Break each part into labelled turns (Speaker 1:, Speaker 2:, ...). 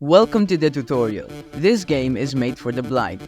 Speaker 1: Welcome to the tutorial. This game is made for the blind.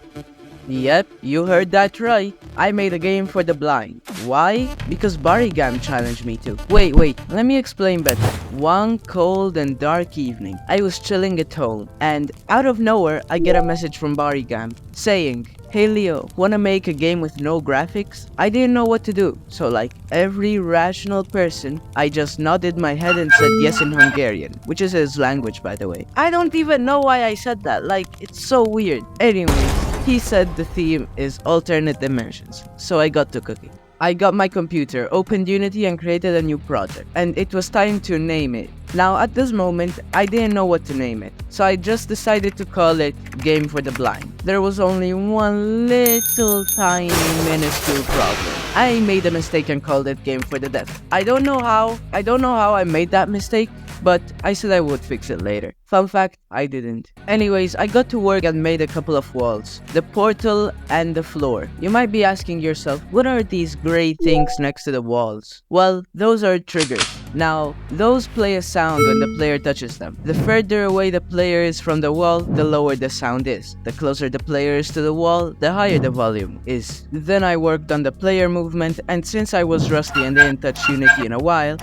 Speaker 1: Yep, you heard that right. I made a game for the blind. Why? Because Barigamb challenged me to. Wait, let me explain better. One cold and dark evening, I was chilling at home, and out of nowhere, I get a message from Barigamb saying, "Hey Leo, wanna make a game with no graphics?" I didn't know what to do, so like every rational person, I just nodded my head and said yes in Hungarian, which is his language by the way. I don't even know why I said that, like it's so weird. Anyways, he said the theme is alternate dimensions, so I got to cooking. I got my computer, opened Unity and created a new project, and it was time to name it. Now at this moment, I didn't know what to name it, so I just decided to call it Game for the Blind. There was only one little tiny minuscule problem. I made a mistake and called it Game for the Deaf. I don't know how I made that mistake, but I said I would fix it later. Fun fact, I didn't. Anyways, I got to work and made a couple of walls, the portal and the floor. You might be asking yourself, what are these gray things next to the walls? Well, those are triggers. Now, those play a sound when the player touches them. The further away the player is from the wall, the lower the sound is. The closer the player is to the wall, the higher the volume is. Then I worked on the player movement, and since I was rusty and didn't touch Unity in a while,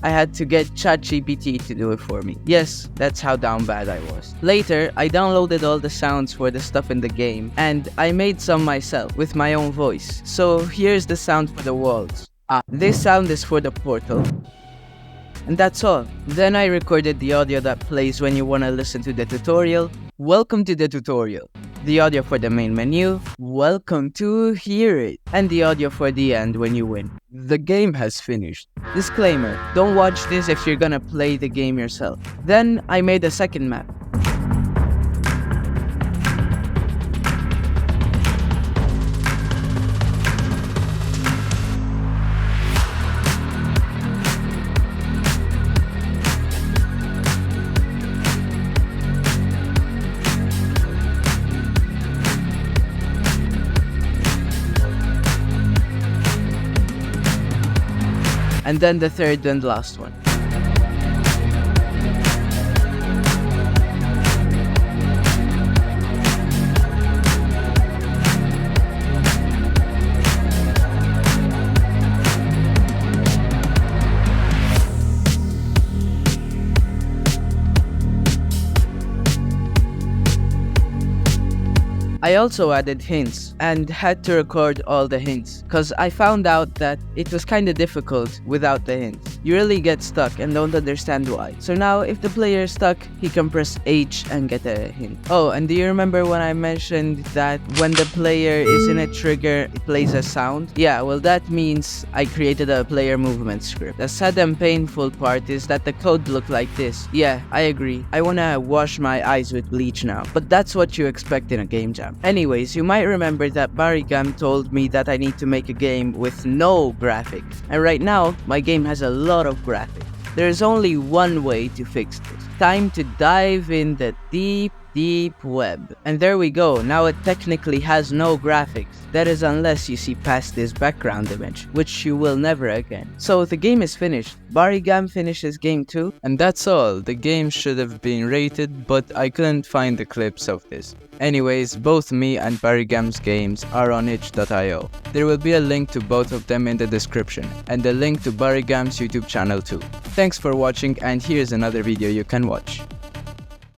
Speaker 1: I had to get ChatGPT to do it for me. Yes, that's how down bad I was. Later, I downloaded all the sounds for the stuff in the game, and I made some myself with my own voice. So here's the sound for the walls. This sound is for the portal. And that's all. Then I recorded the audio that plays when you wanna listen to the tutorial. Welcome to the tutorial. The audio for the main menu, welcome to hear it, and the audio for the end when you win. The game has finished. Disclaimer, don't watch this if you're gonna play the game yourself. Then I made a second map. And then the third and last one. I also added hints and had to record all the hints, cause I found out that it was kinda difficult without the hints. You really get stuck and don't understand why. So now if the player is stuck, he can press H and get a hint. Oh, and do you remember when I mentioned that when the player is in a trigger, it plays a sound? Yeah, well that means I created a player movement script. The sad and painful part is that the code looked like this. Yeah, I agree. I wanna wash my eyes with bleach now. But that's what you expect in a game jam. Anyways, you might remember that Barigamb told me that I need to make a game with no graphics. And right now, my game has a lot of graphics. There's only one way to fix this. Time to dive in the deep web. And there we go, now it technically has no graphics. That is unless you see past this background image, which you will never again. So the game is finished. Barigamb finished his game too. And that's all. The game should have been rated, but I couldn't find the clips of this. Anyways, both me and Barigamb's games are on itch.io. There will be a link to both of them in the description, and a link to Barigamb's YouTube channel too. Thanks for watching, and here's another video you can watch.